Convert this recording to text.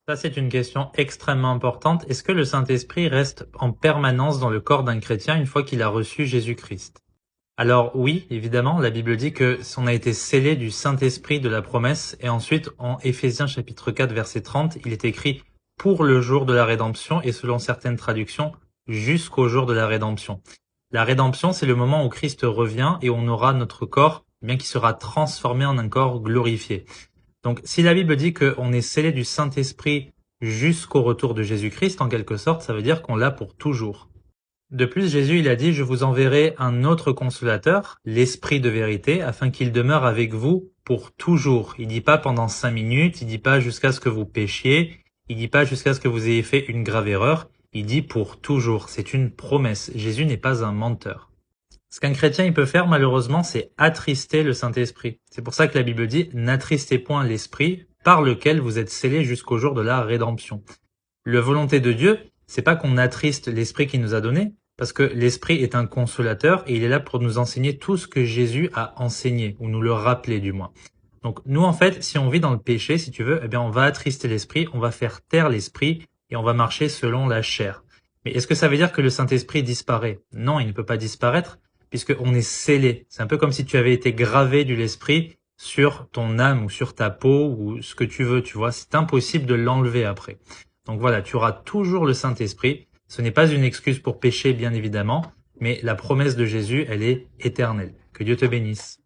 Ça, c'est une question extrêmement importante. Est-ce que le Saint-Esprit reste en permanence dans le corps d'un chrétien une fois qu'il a reçu Jésus-Christ? Alors oui, évidemment, la Bible dit que on a été scellé du Saint-Esprit de la promesse, et ensuite en Éphésiens chapitre 4 verset 30, il est écrit pour le jour de la rédemption, et selon certaines traductions, jusqu'au jour de la rédemption. La rédemption, c'est le moment où Christ revient et on aura notre corps, bien qui sera transformé en un corps glorifié. Donc si la Bible dit qu'on est scellé du Saint-Esprit jusqu'au retour de Jésus-Christ, en quelque sorte, ça veut dire qu'on l'a pour toujours. De plus, Jésus, il a dit, je vous enverrai un autre consolateur, l'Esprit de vérité, afin qu'il demeure avec vous pour toujours. Il dit pas pendant 5 minutes, il dit pas jusqu'à ce que vous péchiez, il dit pas jusqu'à ce que vous ayez fait une grave erreur, il dit pour toujours. C'est une promesse. Jésus n'est pas un menteur. Ce qu'un chrétien il peut faire malheureusement, c'est attrister le Saint-Esprit. C'est pour ça que la Bible dit, n'attristez point l'Esprit par lequel vous êtes scellés jusqu'au jour de la rédemption. La volonté de Dieu, c'est pas qu'on attriste l'Esprit qu'il nous a donné, parce que l'Esprit est un consolateur et il est là pour nous enseigner tout ce que Jésus a enseigné, ou nous le rappeler du moins. Donc nous en fait, si on vit dans le péché, si tu veux, eh bien on va attrister l'Esprit, on va faire taire l'Esprit et on va marcher selon la chair. Mais est-ce que ça veut dire que le Saint-Esprit disparaît? Non, il ne peut pas disparaître, puisqu'on est scellé. C'est un peu comme si tu avais été gravé de l'Esprit sur ton âme ou sur ta peau ou ce que tu veux, tu vois. C'est impossible de l'enlever après. Donc voilà, tu auras toujours le Saint-Esprit. Ce n'est pas une excuse pour pécher, bien évidemment, mais la promesse de Jésus, elle est éternelle. Que Dieu te bénisse.